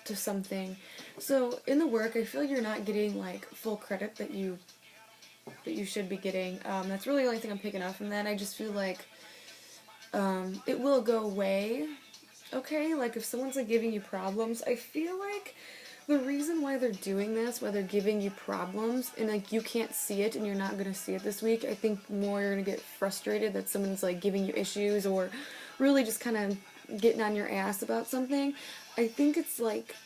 to something. So in the work, I feel like you're not getting like full credit that you should be getting. That's really the only thing I'm picking up from that. I just feel like it will go away. Okay, like if someone's like giving you problems, I feel like the reason why they're doing this, why they're giving you problems, and like you can't see it and you're not gonna see it this week, I think more you're gonna get frustrated that someone's like giving you issues or really just kind of getting on your ass about something. I think it's like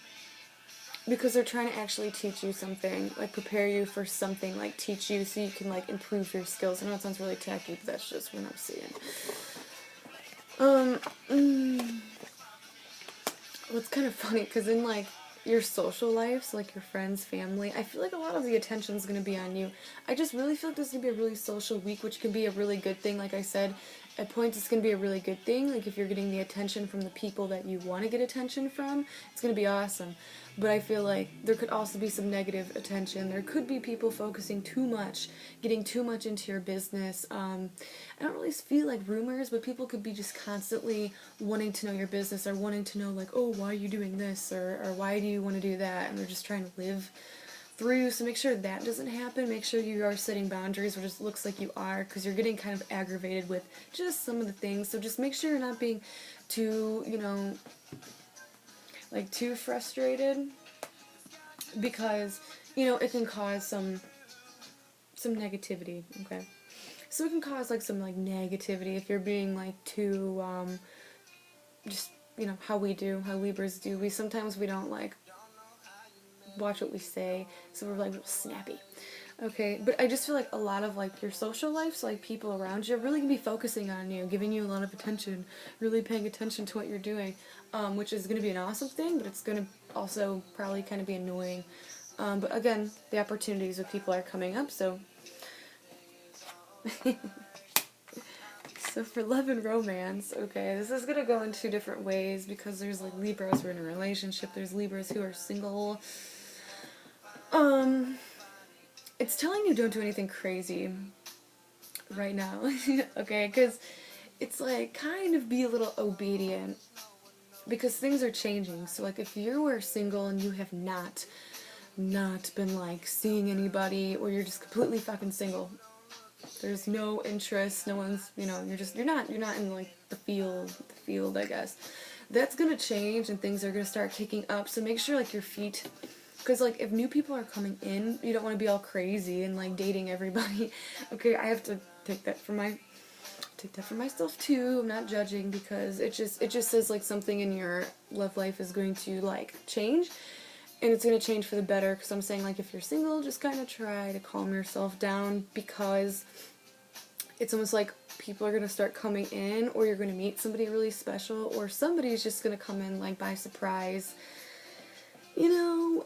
because they're trying to actually teach you something, like prepare you for something, like teach you so you can like improve your skills. I know it sounds really tacky, but that's just what I'm seeing. Well, it's kind of funny because in like your social life, so like your friends, family, I feel like a lot of the attention is going to be on you. I just really feel like this is going to be a really social week, which can be a really good thing. Like I said, at points it's going to be a really good thing. Like if you're getting the attention from the people that you want to get attention from, it's going to be awesome. But I feel like there could also be some negative attention. There could be people focusing too much, getting too much into your business. I don't really feel like rumors, but people could be just constantly wanting to know your business or wanting to know like, oh, why are you doing this or why do you want to do that? And they're just trying to live through. So make sure that doesn't happen. Make sure you are setting boundaries, which just looks like you are, because you're getting kind of aggravated with just some of the things. So just make sure you're not being too, like too frustrated, because it can cause some negativity. Okay, so it can cause like some like negativity if you're being like too just how Libras do. We don't like watch what we say, so we're like snappy. Okay, but I just feel like a lot of like your social life, so like people around you, are really gonna be focusing on you, giving you a lot of attention, really paying attention to what you're doing, which is gonna be an awesome thing, but it's gonna also probably kind of be annoying. But again, the opportunities with people are coming up, so. So for love and romance, okay, this is gonna go in two different ways because there's like Libras who are in a relationship, there's Libras who are single. It's telling you don't do anything crazy right now, okay? Because it's like kind of be a little obedient because things are changing. So like if you were single and you have not been like seeing anybody, or you're just completely fucking single, there's no interest, no one's, you're not in like the field, I guess. That's gonna change and things are gonna start kicking up. So make sure like your feet. Because, like, if new people are coming in, you don't want to be all crazy and, like, dating everybody. Okay, I have to take that for myself, too. I'm not judging because it just says, like, something in your love life is going to, like, change. And it's going to change for the better. Because I'm saying, like, if you're single, just kind of try to calm yourself down. Because it's almost like people are going to start coming in, or you're going to meet somebody really special, or somebody's just going to come in, like, by surprise.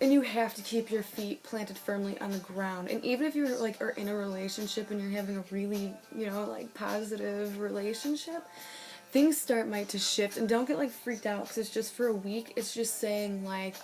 And you have to keep your feet planted firmly on the ground. And even if you're like are in a relationship and you're having a really, like positive relationship, things might to shift. And don't get like freaked out because it's just for a week. It's just saying like,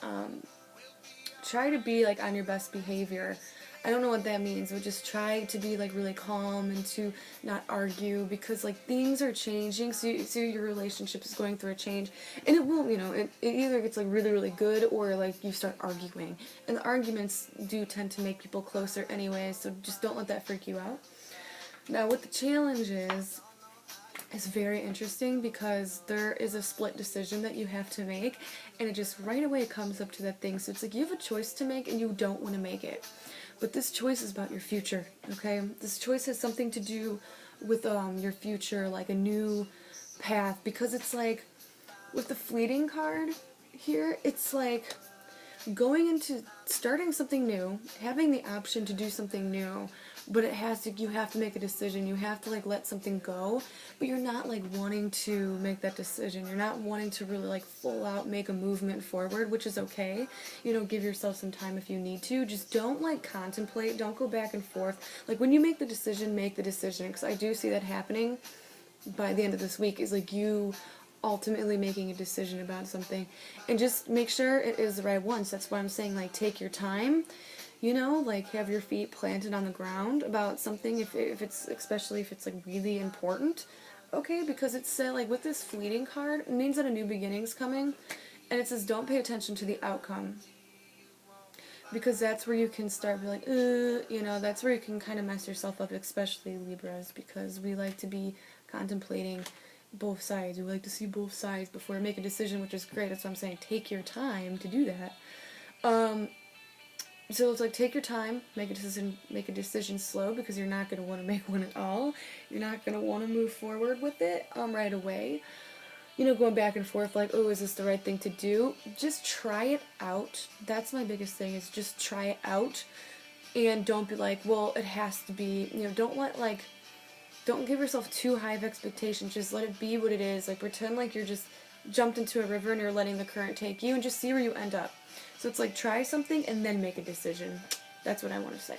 try to be like on your best behavior. I don't know what that means, but just try to be like really calm and to not argue, because like things are changing, so your relationship is going through a change, and it will, it either gets like really, really good, or like you start arguing, and the arguments do tend to make people closer anyway, so just don't let that freak you out. Now what the challenge is very interesting, because there is a split decision that you have to make, and it just right away comes up to that thing. So it's like you have a choice to make and you don't want to make it. But this choice is about your future, okay? This choice has something to do with your future, like a new path, because it's like, with the fleeting card here, it's like going into starting something new, having the option to do something new, but you have to make a decision. You have to like let something go, but you're not like wanting to make that decision. You're not wanting to really like full out make a movement forward, which is okay. Give yourself some time if you need to. Just don't like contemplate. Don't go back and forth. Like when you make the decision, because I do see that happening by the end of this week, is like you ultimately making a decision about something, and just make sure it is the right one. So that's why I'm saying like take your time, like have your feet planted on the ground about something, if it's, especially if it's like really important, okay? Because it's said like with this fleeting card, it means that a new beginning's coming, And it says don't pay attention to the outcome. Because that's where you can start being like, you know, that's where you can kind of mess yourself up, especially Libras, because we like to be contemplating both sides. We like to see both sides before we make a decision, which is great. That's what I'm saying. Take your time to do that. So it's like, take your time, make a decision slow, because you're not going to want to make one at all. You're not going to want to move forward with it right away. You know, going back and forth like, oh, is this the right thing to do? Just try it out. That's my biggest thing, is just try it out. And don't be like, well, it has to be, you know, don't give yourself too high of expectations. Just let it be what it is. Like, pretend like you're just jumped into a river and you're letting the current take you, and just see where you end up. So it's like, try something and then make a decision. That's what I want to say.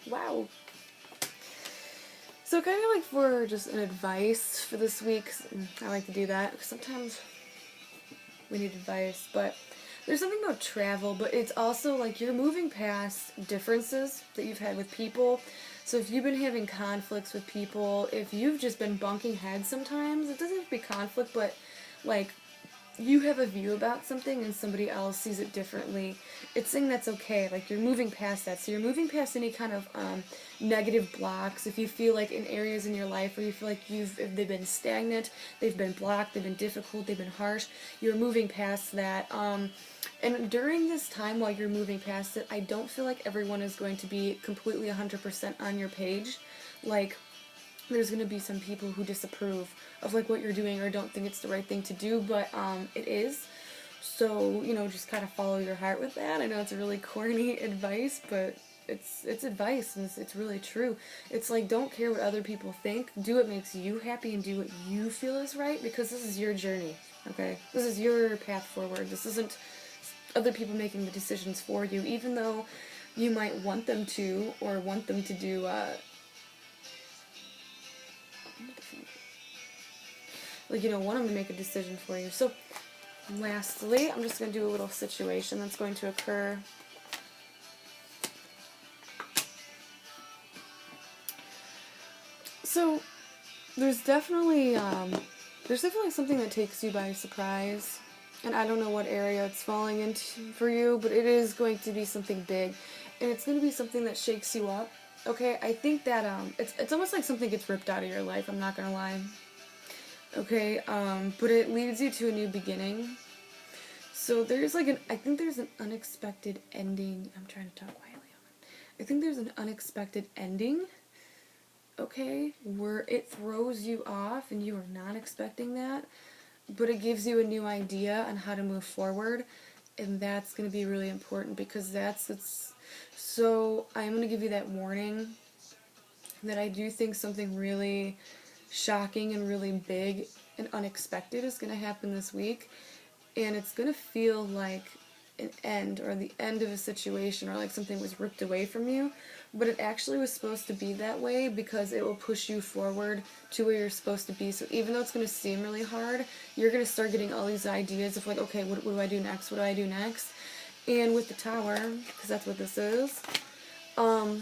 Wow. So kind of like for just an advice for this week, I like to do that, because sometimes we need advice, but there's something about travel, but it's also like you're moving past differences that you've had with people. So if you've been having conflicts with people, if you've just been bunking heads sometimes, it doesn't have to be conflict, but like you have a view about something and somebody else sees it differently, it's saying that's okay. Like, you're moving past that. So you're moving past any kind of negative blocks. If you feel like in areas in your life where you feel like if they've been stagnant, they've been blocked, they've been difficult, they've been harsh, you're moving past that. And during this time while you're moving past it, I don't feel like everyone is going to be completely 100% on your page. Like, there's going to be some people who disapprove of like what you're doing or don't think it's the right thing to do, but it is. So, you know, just kind of follow your heart with that. I know it's a really corny advice, but it's advice, and it's really true. It's like, don't care what other people think. Do what makes you happy and do what you feel is right, because this is your journey, okay? This is your path forward. This isn't other people making the decisions for you, even though you might want them to, or want them to do, like, you don't want them to make a decision for you. So, lastly, I'm just going to do a little situation that's going to occur. So, there's definitely something that takes you by surprise. And I don't know what area it's falling into for you, but it is going to be something big. And it's going to be something that shakes you up. Okay, I think that it's almost like something gets ripped out of your life, I'm not going to lie. Okay, but it leads you to a new beginning. So there's like I think there's an unexpected ending. I'm trying to talk quietly on it. I think there's an unexpected ending, okay, where it throws you off and you are not expecting that, but it gives you a new idea on how to move forward, and that's going to be really important, because so I'm going to give you that warning that I do think something really shocking and really big and unexpected is going to happen this week, and it's going to feel like an end, or the end of a situation, or like something was ripped away from you, but it actually was supposed to be that way, because it will push you forward to where you're supposed to be. So even though it's going to seem really hard, you're going to start getting all these ideas of like, okay, what do I do next? What do I do next? And with the Tower, because that's what this is, I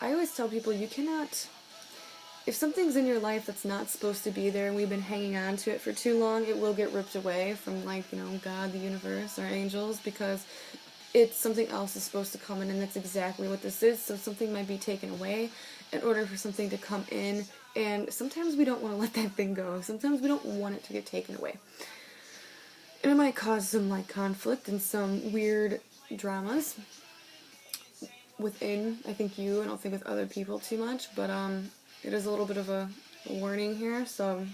always tell people, you cannot, if something's in your life that's not supposed to be there and we've been hanging on to it for too long, it will get ripped away from, like, you know, God, the universe, or angels, because it's something else is supposed to come in, and that's exactly what this is. So something might be taken away in order for something to come in, and sometimes we don't want to let that thing go. Sometimes we don't want it to get taken away. And it might cause some, like, conflict and some weird dramas within, I think, you. I don't think with other people too much, but it is a little bit of a warning here. So,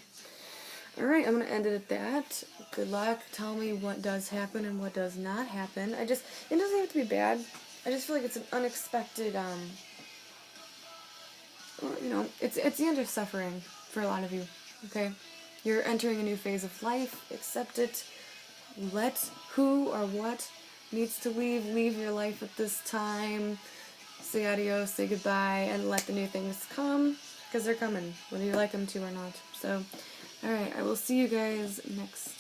alright, I'm going to end it at that. Good luck. Tell me what does happen and what does not happen. It doesn't have to be bad. I just feel like it's an unexpected, you know, it's the end of suffering for a lot of you, okay? You're entering a new phase of life. Accept it. Let who or what needs to leave your life at this time. Say adios, say goodbye, and let the new things come, because they're coming, whether you like them to or not. So, alright, I will see you guys next